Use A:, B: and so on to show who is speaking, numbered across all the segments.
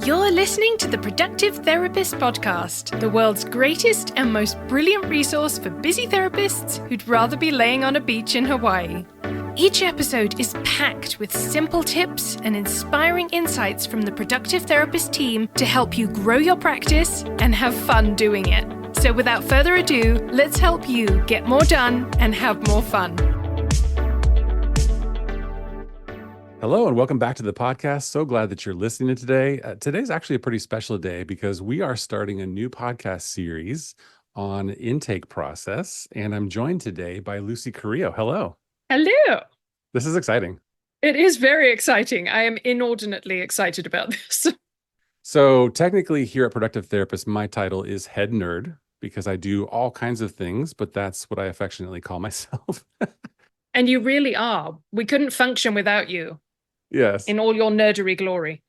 A: You're listening to the Productive Therapist Podcast, the world's greatest and most brilliant resource for busy therapists who'd rather be laying on a beach in Hawaii. Each episode is packed with simple tips and inspiring insights from the Productive Therapist team to help you grow your practice and have fun doing it. So without further ado, let's help you get more done and have more fun.
B: Hello and welcome back to the podcast. So glad that you're listening today. Today's actually a pretty special day because we are starting a new podcast series on intake process, and I'm joined today by Luci Carrillo. Hello.
A: Hello.
B: This is exciting.
A: It is very exciting. I am inordinately excited about this.
B: So technically here at Productive Therapist, my title is head nerd because I do all kinds of things, but that's what I affectionately call myself.
A: And you really are. We couldn't function without you.
B: Yes.
A: In all your nerdery glory.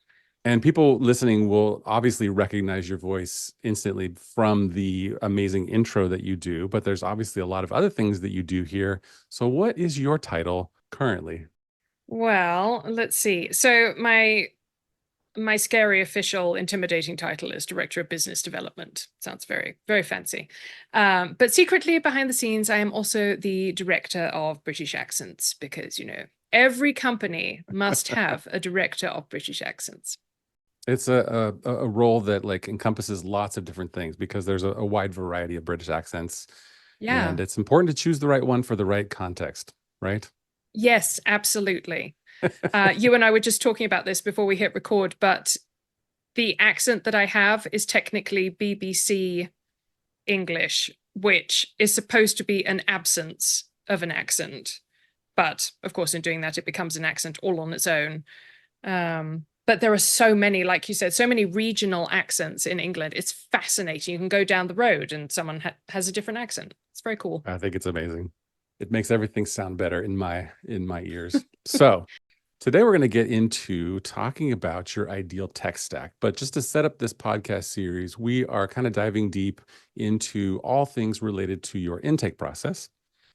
B: And people listening will obviously recognize your voice instantly from the amazing intro that you do, but there's obviously a lot of other things that you do here. So what is your title currently?
A: Well, let's see. So my scary, official, intimidating title is Director of Business Development. Sounds very, very fancy. But secretly behind the scenes, I am also the Director of British Accents because, every company must have a director of British accents.
B: It's a role that encompasses lots of different things because there's a wide variety of British accents.
A: Yeah.
B: And it's important to choose the right one for the right context, right?
A: Yes, absolutely. You and I were just talking about this before we hit record, but the accent that I have is technically BBC English, which is supposed to be an absence of an accent. But of course, in doing that, it becomes an accent all on its own. But there are so many, like you said, so many regional accents in England. It's fascinating. You can go down the road and someone has a different accent. It's very cool.
B: I think it's amazing. It makes everything sound better in my ears. So today we're going to get into talking about your ideal tech stack. But just to set up this podcast series, we are kind of diving deep into all things related to your intake process.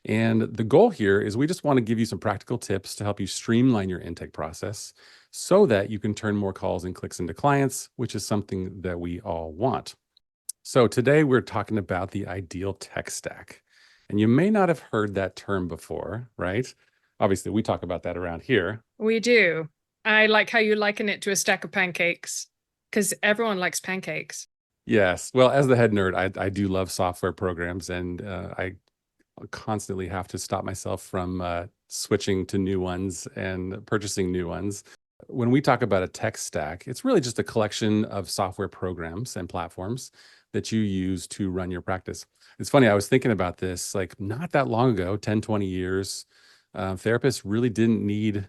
B: And the goal here is we just want to give you some practical tips to help you streamline your intake process so that you can turn more calls and clicks into clients, which is something that we all want. So today we're talking about the ideal tech stack. And you may not have heard that term before, right? Obviously, we talk about that around here.
A: We do. I like how you liken it to a stack of pancakes because everyone likes pancakes.
B: Yes. Well, as the head nerd, I do love software programs, and I constantly have to stop myself from switching to new ones and purchasing new ones. When we talk about a tech stack, it's really just a collection of software programs and platforms that you use to run your practice. It's funny, I was thinking about this not that long ago, 10, 20 years, therapists really didn't need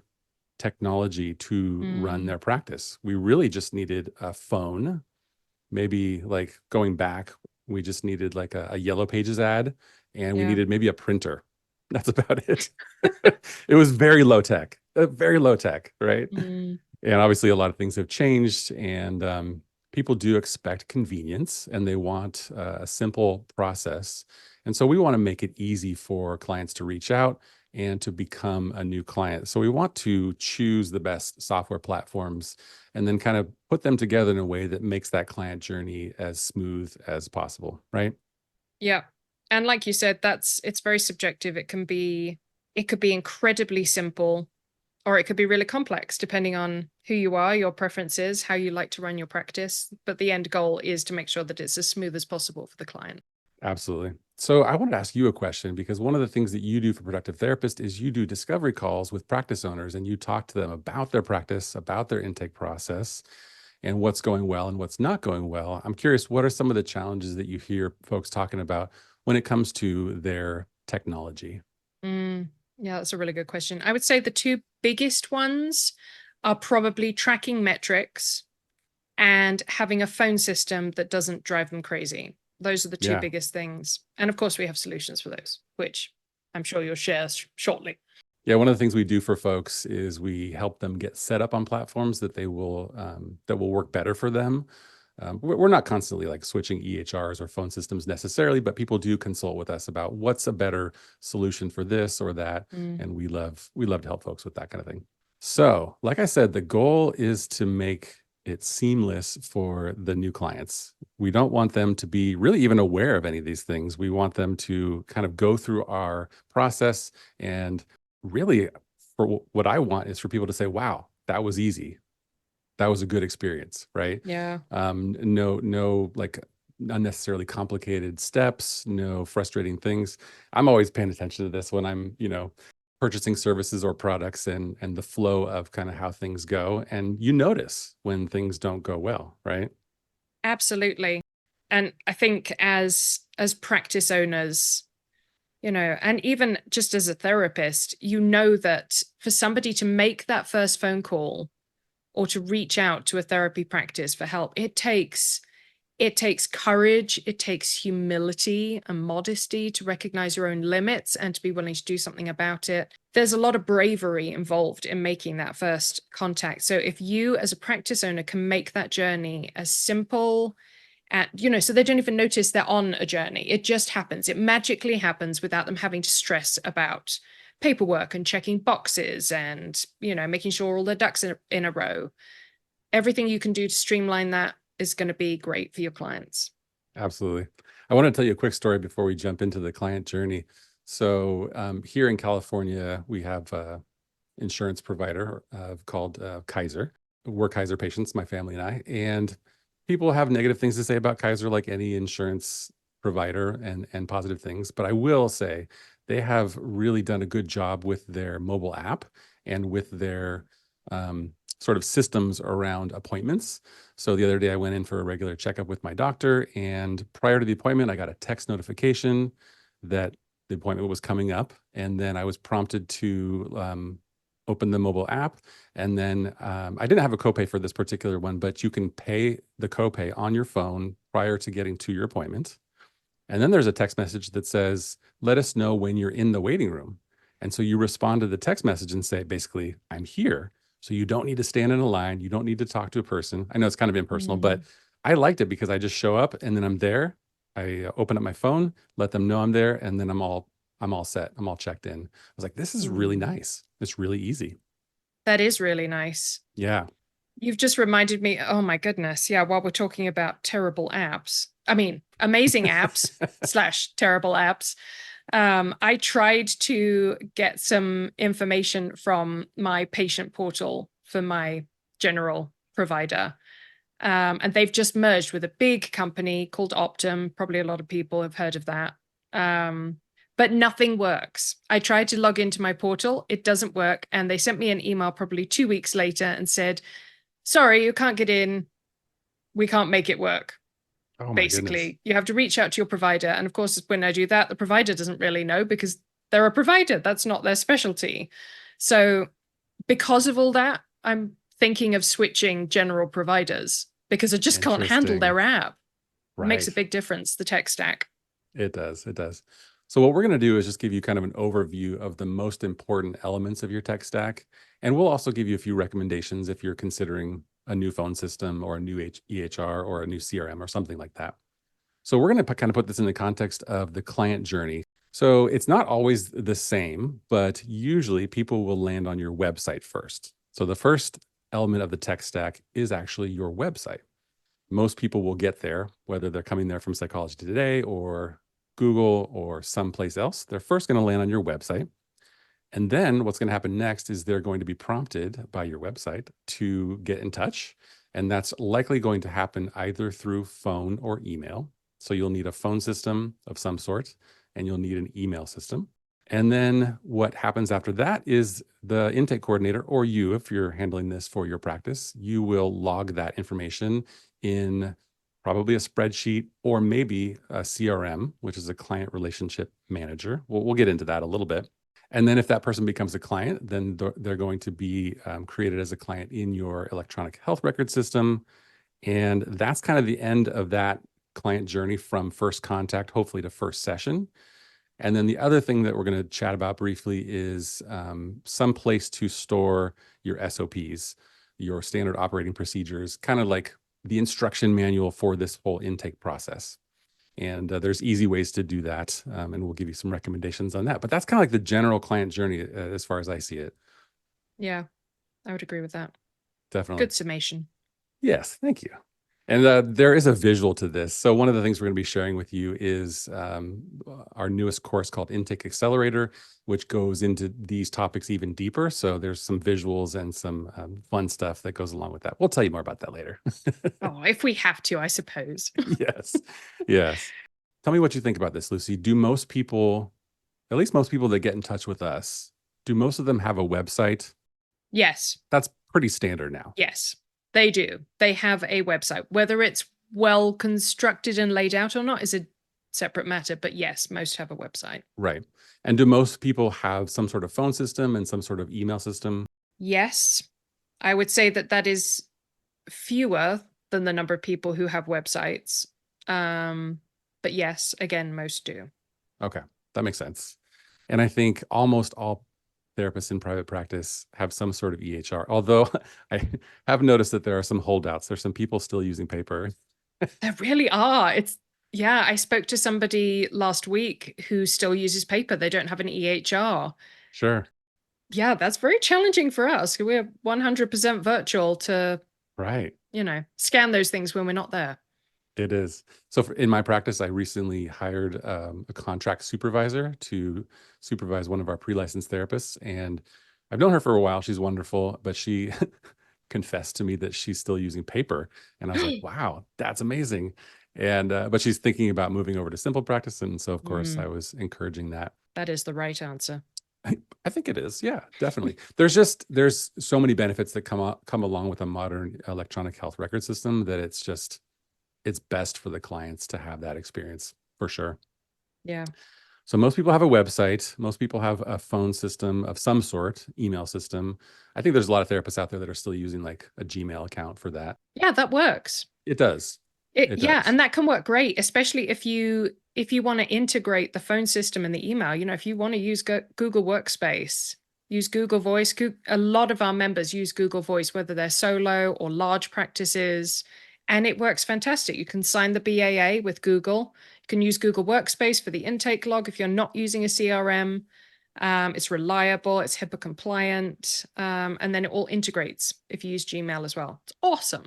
B: technology to run their practice. We really just needed a phone. Maybe going back, we just needed a Yellow Pages ad. And we needed maybe a printer. That's about it. It was very low tech, right? And obviously a lot of things have changed, and people do expect convenience and they want a simple process. And so we want to make it easy for clients to reach out and to become a new client. So we want to choose the best software platforms and then kind of put them together in a way that makes that client journey as smooth as possible, right?
A: Yeah. And like you said, it's very subjective. It could be incredibly simple, or it could be really complex, depending on who you are, your preferences, how you like to run your practice. But the end goal is to make sure that it's as smooth as possible for the client.
B: Absolutely. So I want to ask you a question, because one of the things that you do for Productive Therapist is you do discovery calls with practice owners, and you talk to them about their practice, about their intake process, and what's going well and what's not going well. I'm curious, what are some of the challenges that you hear folks talking about when it comes to their technology?
A: Yeah, that's a really good question. I would say the two biggest ones are probably tracking metrics and having a phone system that doesn't drive them crazy. Those are the two biggest things. And of course, we have solutions for those, which I'm sure you'll share shortly.
B: Yeah, one of the things we do for folks is we help them get set up on platforms that will work better for them. We're not constantly switching EHRs or phone systems necessarily, but people do consult with us about what's a better solution for this or that. And we love to help folks with that kind of thing. So like I said, the goal is to make it seamless for the new clients. We don't want them to be really even aware of any of these things. We want them to kind of go through our process, and really for what I want is for people to say, wow, that was easy. That was a good experience, right?
A: Yeah.
B: No, like unnecessarily complicated steps, no frustrating things. I'm always paying attention to this when I'm, purchasing services or products, and the flow of kind of how things go. And you notice when things don't go well, right?
A: Absolutely. And I think as practice owners, and even just as a therapist, that for somebody to make that first phone call or to reach out to a therapy practice for help, it takes courage, it takes humility and modesty to recognize your own limits and to be willing to do something about it. There's a lot of bravery involved in making that first contact. So if you as a practice owner can make that journey as simple so they don't even notice they're on a journey. It just happens. It magically happens without them having to stress about paperwork and checking boxes and, making sure all their ducks in a row. Everything you can do to streamline that is going to be great for your clients.
B: Absolutely. I want to tell you a quick story before we jump into the client journey. So here in California, we have an insurance provider called Kaiser. We're Kaiser patients, my family and I. And people have negative things to say about Kaiser, like any insurance provider, and positive things. But I will say they have really done a good job with their mobile app and with their sort of systems around appointments. So the other day I went in for a regular checkup with my doctor, and prior to the appointment, I got a text notification that the appointment was coming up. And then I was prompted to open the mobile app. And then I didn't have a copay for this particular one, but you can pay the copay on your phone prior to getting to your appointment. And then there's a text message that says, let us know when you're in the waiting room. And so you respond to the text message and say, basically, I'm here. So you don't need to stand in a line. You don't need to talk to a person. I know it's kind of impersonal, but I liked it because I just show up and then I'm there. I open up my phone, let them know I'm there, and then I'm all set. I'm all checked in. I was like, this is really nice. It's really easy.
A: That is really nice.
B: Yeah.
A: You've just reminded me, oh my goodness. Yeah, while we're talking about terrible apps, I mean, amazing apps / terrible apps. I tried to get some information from my patient portal for my general provider. And they've just merged with a big company called Optum. Probably a lot of people have heard of that. But nothing works. I tried to log into my portal. It doesn't work. And they sent me an email probably 2 weeks later and said, sorry, you can't get in. We can't make it work.
B: Oh my
A: Basically,
B: goodness.
A: you have to reach out to your provider. And of course, when I do that, the provider doesn't really know because they're a provider. That's not their specialty. So because of all that, I'm thinking of switching general providers because I just can't handle their app. It makes a big difference, the tech stack.
B: It does. It does. So what we're going to do is just give you kind of an overview of the most important elements of your tech stack. And we'll also give you a few recommendations if you're considering a new phone system or a new EHR or a new CRM or something like that. So we're going to kind of put this in the context of the client journey. So it's not always the same, but usually people will land on your website first. So the first element of the tech stack is actually your website. Most people will get there, whether they're coming there from Psychology Today or Google or someplace else. They're first going to land on your website. And then what's going to happen next is they're going to be prompted by your website to get in touch. And that's likely going to happen either through phone or email. So you'll need a phone system of some sort, and you'll need an email system. And then what happens after that is the intake coordinator, or you, if you're handling this for your practice, you will log that information in probably a spreadsheet or maybe a CRM, which is a client relationship manager. We'll get into that a little bit. And then if that person becomes a client, then they're going to be created as a client in your electronic health record system. And that's kind of the end of that client journey from first contact, hopefully to first session. And then the other thing that we're going to chat about briefly is some place to store your SOPs, your standard operating procedures, kind of like the instruction manual for this whole intake process. And there's easy ways to do that. And we'll give you some recommendations on that. But that's kind of like the general client journey as far as I see it.
A: Yeah, I would agree with that.
B: Definitely.
A: Good summation.
B: Yes, thank you. And there is a visual to this. So one of the things we're going to be sharing with you is our newest course called Intake Accelerator, which goes into these topics even deeper. So there's some visuals and some fun stuff that goes along with that. We'll tell you more about that later.
A: Oh, if we have to, I suppose.
B: Yes. Yes. Tell me what you think about this, Lucy. Do most people, at least most people that get in touch with us, do most of them have a website?
A: Yes.
B: That's pretty standard now.
A: Yes, they do. They have a website. Whether it's well constructed and laid out or not is a separate matter. But yes, most have a website.
B: Right. And do most people have some sort of phone system and some sort of email system?
A: Yes, I would say that that is fewer than the number of people who have websites. But yes, again, most do.
B: Okay, that makes sense. And I think almost all therapists in private practice have some sort of EHR, although I have noticed that there are some holdouts. There's some people still using paper.
A: There really are. Yeah, I spoke to somebody last week who still uses paper. They don't have an EHR.
B: Sure.
A: Yeah, that's very challenging for us. We're 100% virtual to,
B: Right.
A: scan those things when we're not there.
B: It is. So in my practice, I recently hired a contract supervisor to supervise one of our pre-licensed therapists. And I've known her for a while. She's wonderful, but she confessed to me that she's still using paper. And I was like, wow, that's amazing. And, but she's thinking about moving over to simple practice. And so, of course, I was encouraging that.
A: That is the right answer.
B: I think it is. Yeah, definitely. There's so many benefits that come along with a modern electronic health record system that it's best for the clients to have that experience for sure.
A: Yeah.
B: So most people have a website. Most people have a phone system of some sort, email system. I think there's a lot of therapists out there that are still using like a Gmail account for that.
A: Yeah, that works.
B: It does.
A: Yeah,
B: does.
A: and that can work great, especially if you want to integrate the phone system and the email. If you want to use Google Workspace, use Google Voice. A lot of our members use Google Voice, whether they're solo or large practices, and it works fantastic. You can sign the BAA with Google. You can use Google Workspace for the intake log if you're not using a CRM. It's reliable, it's HIPAA compliant, and then it all integrates if you use Gmail as well. It's awesome.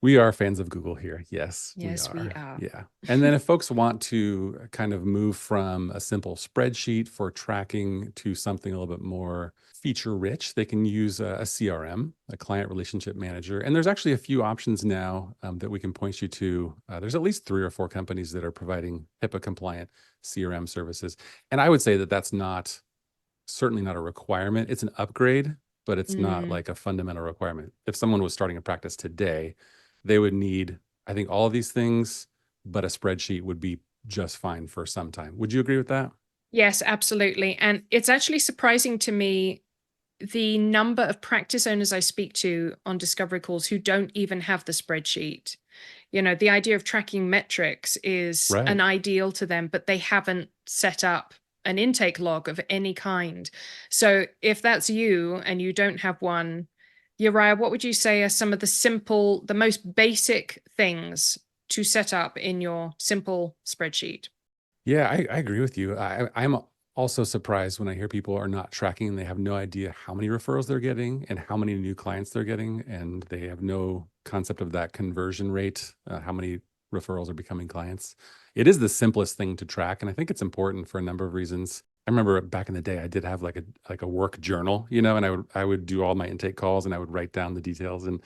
B: We are fans of Google here. Yes,
A: Yes, we are.
B: Yeah. And then if folks want to kind of move from a simple spreadsheet for tracking to something a little bit more feature rich, they can use a CRM, a client relationship manager. And there's actually a few options now that we can point you to. There's at least 3 or 4 companies that are providing HIPAA compliant CRM services. And I would say that that's certainly not a requirement. It's an upgrade, but it's not like a fundamental requirement. If someone was starting a practice today, they would need, I think, all of these things, but a spreadsheet would be just fine for some time. Would you agree with that?
A: Yes, absolutely. And it's actually surprising to me the number of practice owners I speak to on discovery calls who don't even have the spreadsheet. The idea of tracking metrics is an ideal to them, but they haven't set up an intake log of any kind. So if that's you and you don't have one, Uriah, what would you say are some of the most basic things to set up in your simple spreadsheet?
B: Yeah, I agree with you. I'm also surprised when I hear people are not tracking and they have no idea how many referrals they're getting and how many new clients they're getting. And they have no concept of that conversion rate, how many referrals are becoming clients. It is the simplest thing to track. And I think it's important for a number of reasons. I remember back in the day, I did have like a work journal, and I would do all my intake calls and I would write down the details. And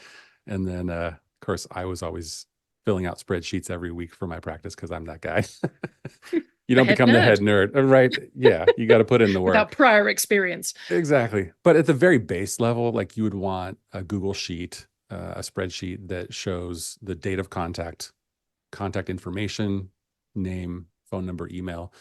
B: then, of course, I was always filling out spreadsheets every week for my practice because I'm that guy. You don't become the head nerd, right? Yeah, you got to put in the work.
A: Without prior experience.
B: Exactly. But at the very base level, like you would want a Google sheet, a spreadsheet that shows the date of contact information, name, phone number, email,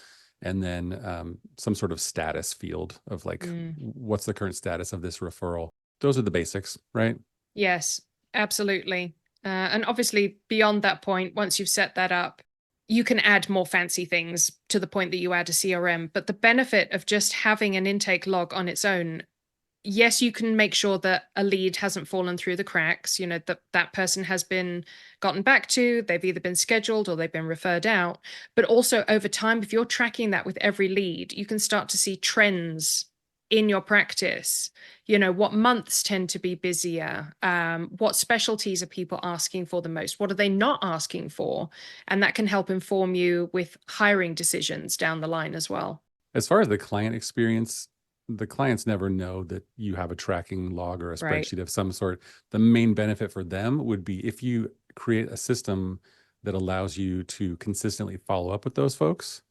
B: and then some sort of status field of like, what's the current status of this referral? Those are the basics, right?
A: Yes, absolutely. And obviously beyond that point, once you've set that up, you can add more fancy things to the point that you add a CRM. But the benefit of just having an intake log on its own, yes, you can make sure that a lead hasn't fallen through the cracks, that person has been gotten back to, they've either been scheduled or they've been referred out. But also over time, if you're tracking that with every lead, you can start to see trends in your practice. What months tend to be busier? What specialties are people asking for the most? What are they not asking for? And that can help inform you with hiring decisions down the line as well.
B: As far as the client experience, the clients never know that you have a tracking log or a
A: Right.
B: spreadsheet of some sort. The main benefit for them would be if you create a system that allows you to consistently follow up with those folks,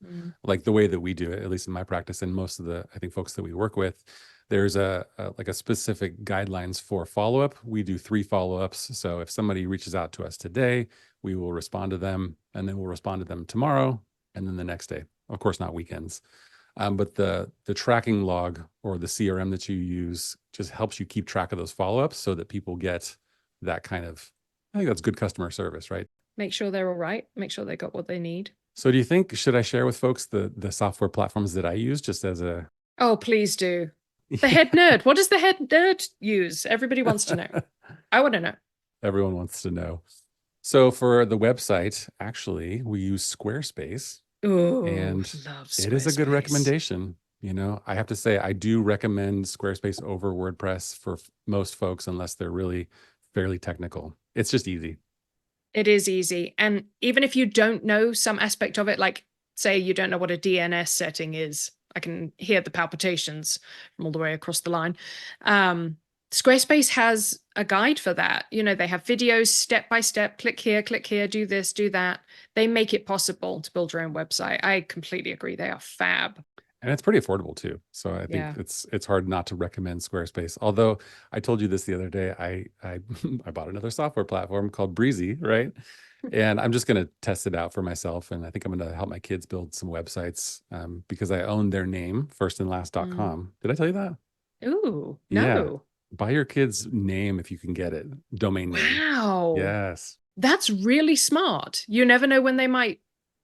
B: like the way that we do it, at least in my practice and most of the, I think, folks that we work with. There's like a specific guidelines for follow-up. We do 3 follow-ups. So if somebody reaches out to us today, we will respond to them, and then we'll respond to them tomorrow, and then the next day. Of course, not weekends. But the tracking log or the CRM that you use just helps you keep track of those follow-ups so that people get that kind of, I think that's good customer service, right?
A: Make sure they're all right. Make sure they got what they need.
B: So do you think, should I share with folks the software platforms that I use just as a...
A: Oh, please do. The head nerd. What does the head nerd use? Everybody wants to know. I want to know.
B: Everyone wants to know. So for the website, actually, we use Squarespace.
A: Oh,
B: and
A: love
B: it is a good
A: Squarespace.
B: recommendation. I have to say, I do recommend Squarespace over WordPress for most folks, unless they're really fairly technical. It's just easy.
A: It is easy. And even if you don't know some aspect of it, like say you don't know what a DNS setting is, I can hear the palpitations from all the way across the line. Squarespace has a guide for that. They have videos step by step, click here, do this, do that. They make it possible to build your own website. I completely agree. They are fab.
B: And it's pretty affordable too. So I think it's hard not to recommend Squarespace. Although I told you this the other day, I bought another software platform called Breezy, right? And I'm just going to test it out for myself. And I think I'm going to help my kids build some websites because I own their name, firstandlast.com. Did I tell you that?
A: Ooh,
B: Yeah.
A: no.
B: Buy your kid's name if you can get it. Domain name.
A: Wow.
B: Yes.
A: That's really smart. You never know when they might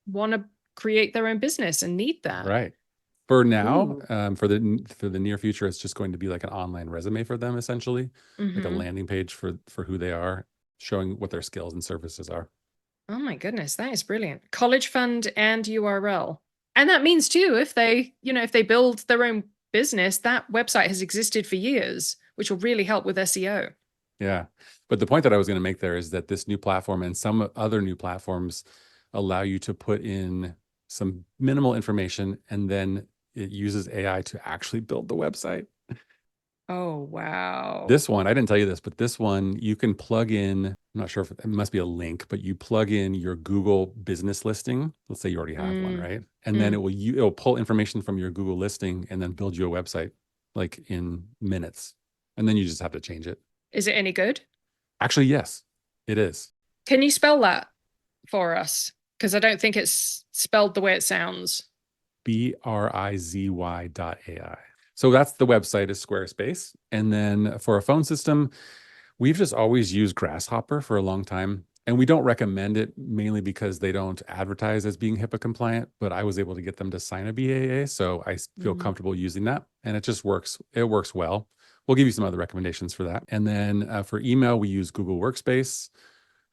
A: want to create their own business and need that.
B: Right. For now, for the near future, it's just going to be like an online resume for them, essentially, like a landing page for who they are, showing what their skills and services are.
A: Oh my goodness, that is brilliant. College fund and URL. And that means too, if they build their own business, that website has existed for years, which will really help with SEO.
B: Yeah. But the point that I was going to make there is that this new platform and some other new platforms allow you to put in some minimal information, and then it uses AI to actually build the website.
A: Oh, wow.
B: This one, I didn't tell you this, but this one, you can plug in, I'm not sure if it must be a link, but you plug in your Google business listing. Let's say you already have one, right? And then it'll pull information from your Google listing and then build you a website like in minutes. And then you just have to change it.
A: Is it any good?
B: Actually, yes, it is.
A: Can you spell that for us? Because I don't think it's spelled the way it sounds.
B: BRIZY.ai. So that's the website, is Squarespace. And then for a phone system, we've just always used Grasshopper for a long time. And we don't recommend it mainly because they don't advertise as being HIPAA compliant, but I was able to get them to sign a BAA. So I feel comfortable using that. And it just works. It works well. We'll give you some other recommendations for that. And then for email, we use Google Workspace,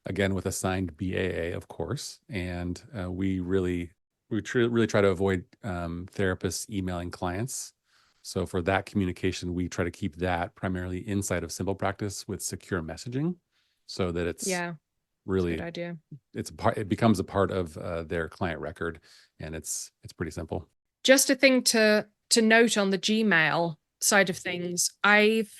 B: again, with a signed BAA, of course. And we really try to avoid therapists emailing clients. So for that communication, we try to keep that primarily inside of Simple Practice with secure messaging, so that it's really,
A: good idea.
B: It becomes a part of their client record, and it's pretty simple.
A: Just a thing to note on the Gmail side of things. I've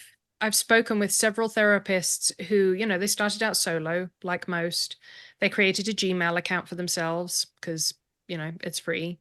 A: spoken with several therapists who, they started out solo, like most. They created a Gmail account for themselves because, it's free.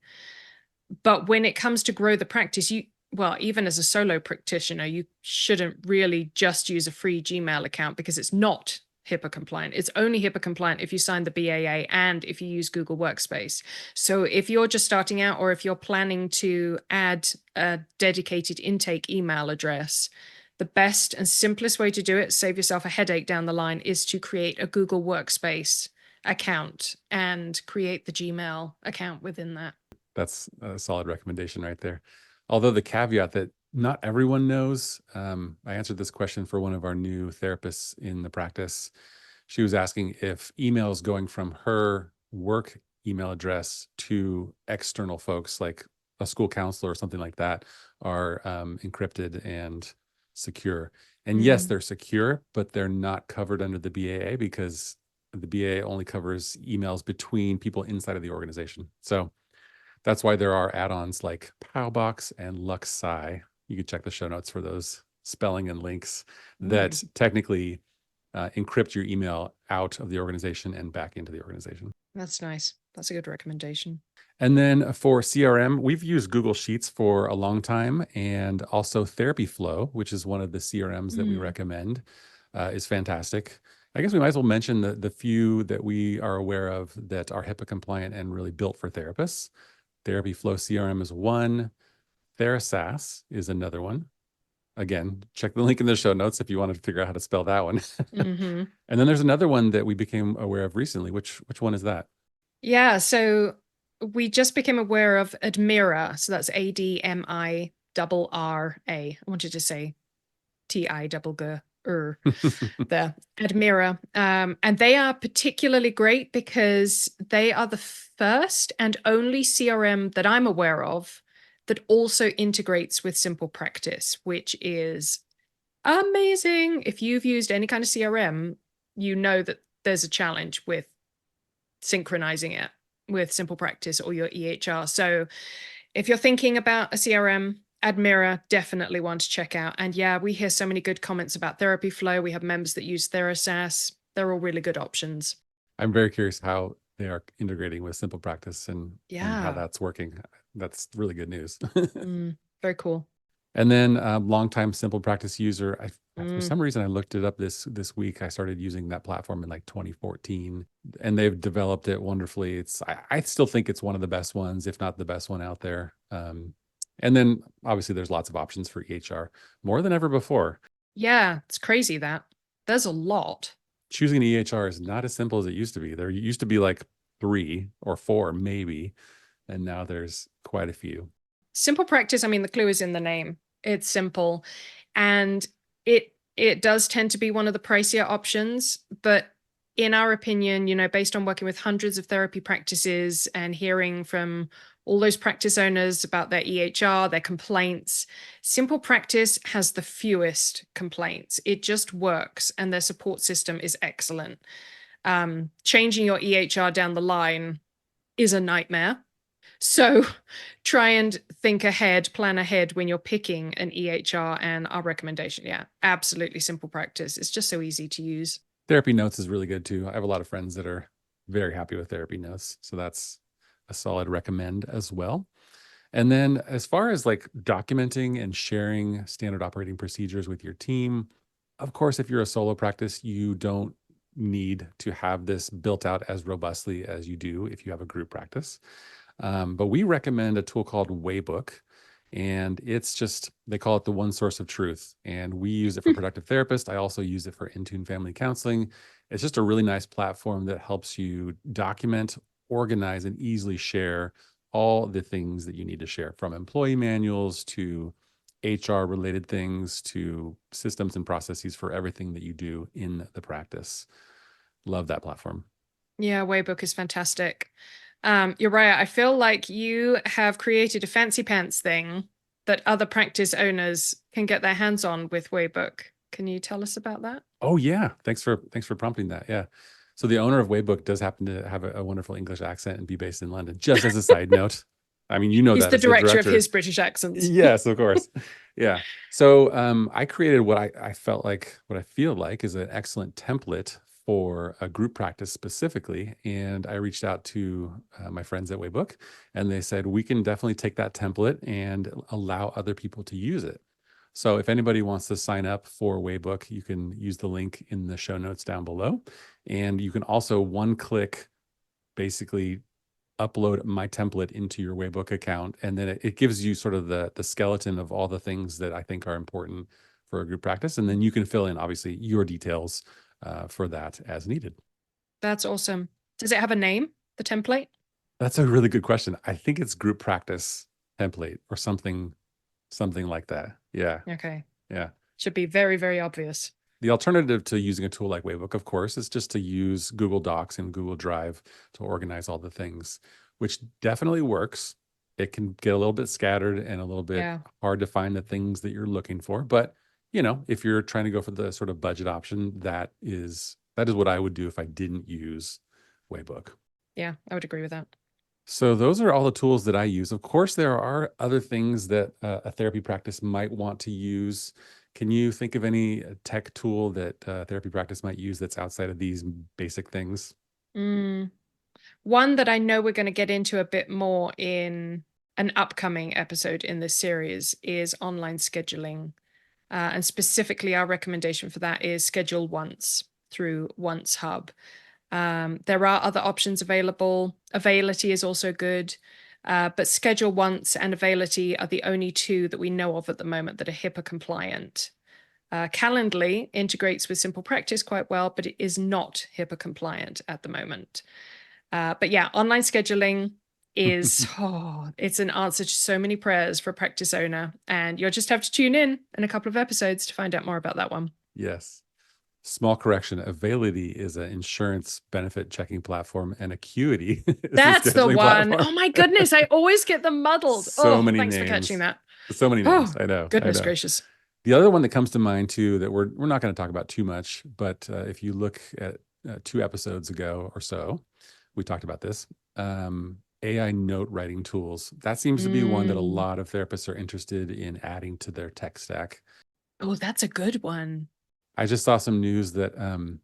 A: But when it comes to grow the practice, even as a solo practitioner, you shouldn't really just use a free Gmail account because it's not HIPAA compliant. It's only HIPAA compliant if you sign the BAA and if you use Google Workspace. So if you're just starting out, or if you're planning to add a dedicated intake email address, the best and simplest way to do it, save yourself a headache down the line, is to create a Google Workspace account and create the Gmail account within that.
B: That's a solid recommendation right there. Although the caveat that not everyone knows, I answered this question for one of our new therapists in the practice. She was asking if emails going from her work email address to external folks, like a school counselor or something like that are encrypted and secure. And yes, they're secure, but they're not covered under the BAA because the BAA only covers emails between people inside of the organization. So that's why there are add-ons like Powbox and LuxSci. You can check the show notes for those spelling and links that technically encrypt your email out of the organization and back into the organization.
A: That's nice. That's a good recommendation.
B: And then for CRM, we've used Google Sheets for a long time, and also Therapy Flow, which is one of the CRMs that we recommend, is fantastic. I guess we might as well mention the few that we are aware of that are HIPAA compliant and really built for therapists. Therapy Flow CRM is one. TheraSAS is another one. Again, check the link in the show notes if you wanted to figure out how to spell that one. And then there's another one that we became aware of recently. Which one is that?
A: Yeah, so we just became aware of Admira. So that's ADMIRRA. I wanted to say TIGG there, Admira. And they are particularly great because they are the first and only CRM that I'm aware of that also integrates with Simple Practice, which is amazing. If you've used any kind of CRM, you know that there's a challenge with synchronizing it with Simple Practice or your EHR. So if you're thinking about a CRM, Admira, definitely one to check out. And yeah, we hear so many good comments about Therapy Flow. We have members that use TheraSAS. They're all really good options.
B: I'm very curious how they are integrating with Simple Practice and how that's working. That's really good news.
A: Very cool.
B: And then longtime Simple Practice user. For some reason, I looked it up this week. I started using that platform in like 2014, and they've developed it wonderfully. I still think it's one of the best ones, if not the best one out there. And then obviously there's lots of options for EHR, more than ever before.
A: Yeah, it's crazy that there's a lot.
B: Choosing an EHR is not as simple as it used to be. There used to be like 3 or 4 maybe, and now there's quite a few.
A: Simple Practice, I mean, the clue is in the name. It's simple, and it does tend to be one of the pricier options, but in our opinion, based on working with hundreds of therapy practices and hearing from all those practice owners about their EHR, their complaints, Simple Practice has the fewest complaints. It just works, and their support system is excellent. Changing your EHR down the line is a nightmare. So try and think ahead, plan ahead when you're picking an EHR. And our recommendation, absolutely Simple Practice. It's just so easy to use.
B: Therapy Notes is really good too. I have a lot of friends that are very happy with Therapy Notes. So that's a solid recommend as well. And then as far as like documenting and sharing standard operating procedures with your team, of course, if you're a solo practice, you don't need to have this built out as robustly as you do if you have a group practice. But we recommend a tool called Waybook, and it's just, they call it the one source of truth. And we use it for Productive Therapist. I also use it for Intune Family Counseling. It's just a really nice platform that helps you document, organize, and easily share all the things that you need to share, from employee manuals to HR related things to systems and processes for everything that you do in the practice. Love that platform.
A: Yeah, Waybook is fantastic. Uriah, I feel like you have created a fancy pants thing that other practice owners can get their hands on with Waybook. Can you tell us about that?
B: Oh yeah, thanks for prompting that. Yeah. So the owner of Waybook does happen to have a wonderful English accent and be based in London. Just as a side note, I mean,
A: he's
B: that
A: the
B: as
A: director of his British accents.
B: Yes, of course. Yeah. So I created what I feel like is an excellent template for a group practice specifically. And I reached out to my friends at Waybook, and they said, we can definitely take that template and allow other people to use it. So if anybody wants to sign up for Waybook, you can use the link in the show notes down below. And you can also one-click basically upload my template into your Waybook account. And then it gives you sort of the skeleton of all the things that I think are important for a group practice. And then you can fill in, obviously, your details for that as needed.
A: That's awesome. Does it have a name, the template?
B: That's a really good question. I think it's group practice template or something like that. Yeah.
A: Okay.
B: Yeah.
A: Should be very, very obvious.
B: The alternative to using a tool like Waybook, of course, is just to use Google Docs and Google Drive to organize all the things, which definitely works. it can get a little bit scattered and a little bit
A: Yeah.
B: hard to find the things that you're looking for. But, you know, if you're trying to go for the sort of budget option, that is what I would do if I didn't use Waybook.
A: Yeah, I would agree with that.
B: So those are all the tools that I use. Of course, there are other things that a therapy practice might want to use. Can you think of any tech tool that therapy practice might use that's outside of these basic things?
A: Mm. One that I know we're going to get into a bit more in an upcoming episode in this series is online scheduling. And specifically, our recommendation for that is Schedule Once through Once Hub. There are other options available. Availity is also good. But Schedule Once and Availity are the only two that we know of at the moment that are HIPAA compliant. Calendly integrates with Simple Practice quite well, but it is not HIPAA compliant at the moment. But yeah, online scheduling is, it's an answer to so many prayers for a practice owner. And you'll just have to tune in a couple of episodes to find out more about that one.
B: Yes. Small correction. Availity is an insurance benefit checking platform, and Acuity is
A: That's
B: a
A: the
B: scheduling
A: one.
B: platform.
A: Oh my goodness. I always get them muddled.
B: Many
A: thanks
B: names.
A: for catching that.
B: So many names. I know.
A: Goodness
B: I know.
A: gracious.
B: The other one that comes to mind too, that we're not going to talk about too much, but if you look at 2 episodes ago or so, we talked about this. AI note writing tools. That seems to be one that a lot of therapists are interested in adding to their tech stack.
A: Oh, that's a good one.
B: I just saw some news that I'm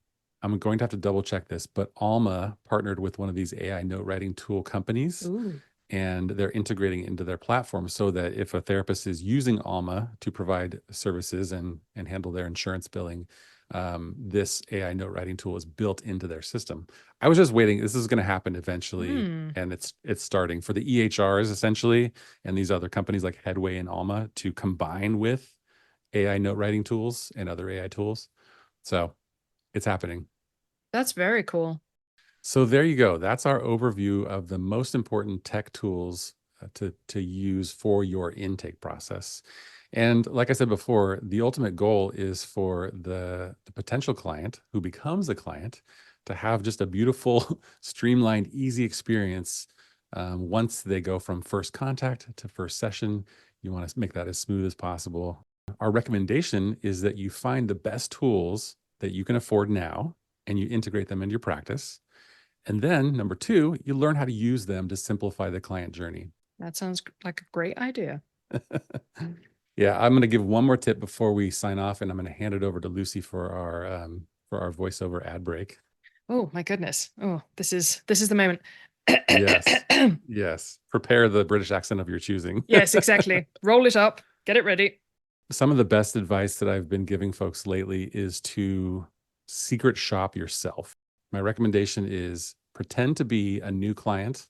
B: going to have to double check this, but Alma partnered with one of these AI note writing tool companies.
A: Ooh.
B: And they're integrating into their platform so that if a therapist is using Alma to provide services and handle their insurance billing, this AI note writing tool is built into their system. I was just waiting. This is going to happen eventually, and it's starting for the EHRs essentially, and these other companies like Headway and Alma to combine with AI note writing tools and other AI tools. So it's happening.
A: That's very cool.
B: So there you go. That's our overview of the most important tech tools to use for your intake process. And like I said before, the ultimate goal is for the potential client who becomes a client to have just a beautiful, streamlined, easy experience once they go from first contact to first session. You want to make that as smooth as possible. Our recommendation is that you find the best tools that you can afford now and you integrate them into your practice. And then number 2, you learn how to use them to simplify the client journey.
A: That sounds like a great idea.
B: Yeah, I'm going to give one more tip before we sign off, and I'm going to hand it over to Luci for our voiceover ad break.
A: Oh my goodness. Oh, this is the moment.
B: Yes. Yes. Prepare the British accent of your choosing.
A: Yes, exactly. Roll it up. Get it ready.
B: Some of the best advice that I've been giving folks lately is to secret shop yourself. My recommendation is pretend to be a new client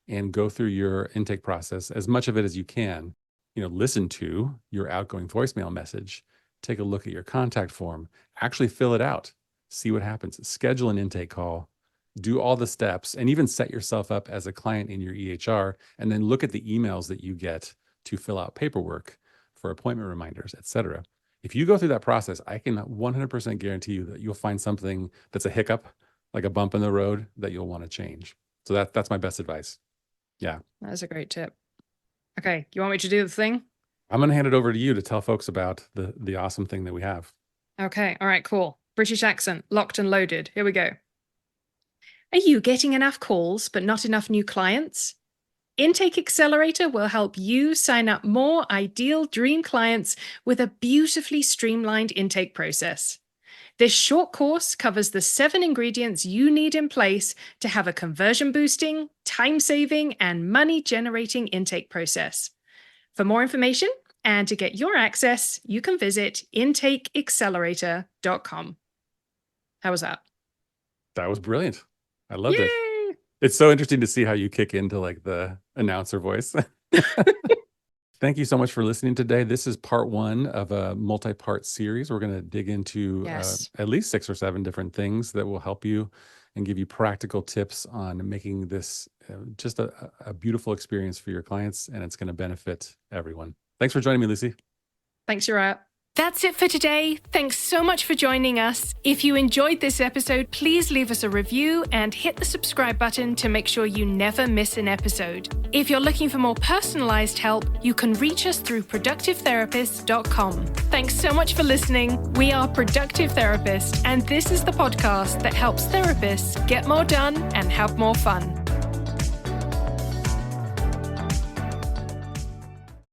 B: and go through your intake process, as much of it as you can. You know, listen to your outgoing voicemail message, take a look at your contact form, actually fill it out, see what happens, schedule an intake call, do all the steps, and even set yourself up as a client in your EHR, and then look at the emails that you get to fill out paperwork for appointment reminders, etc. If you go through that process, I can 100% guarantee you that you'll find something that's a hiccup, like a bump in the road, that you'll want to change. So that's my best advice. Yeah.
A: That's a great tip. Okay, you want me to do the thing?
B: I'm going to hand it over to you to tell folks about the awesome thing that we have.
A: Okay, all right, cool. British accent, locked and loaded. Here we go. Are you getting enough calls but not enough new clients? Intake Accelerator will help you sign up more ideal dream clients with a beautifully streamlined intake process. This short course covers the 7 ingredients you need in place to have a conversion boosting, time saving, and money generating intake process. For more information and to get your access, you can visit intakeaccelerator.com. How was that?
B: That was brilliant. I loved
A: Yay!
B: it. It's so interesting to see how you kick into like the announcer voice. Thank you so much for listening today. This is part 1 of a multi-part series. We're going to dig into at least 6 or 7 different things that will help you and give you practical tips on making this just a beautiful experience for your clients, and it's going to benefit everyone. Thanks for joining me, Luci.
A: Thanks, Uriah. That's it for today. Thanks so much for joining us. If you enjoyed this episode, please leave us a review and hit the subscribe button to make sure you never miss an episode. If you're looking for more personalized help, you can reach us through productivetherapist.com. Thanks so much for listening. We are Productive Therapist, and this is the podcast that helps therapists get more done and have more fun.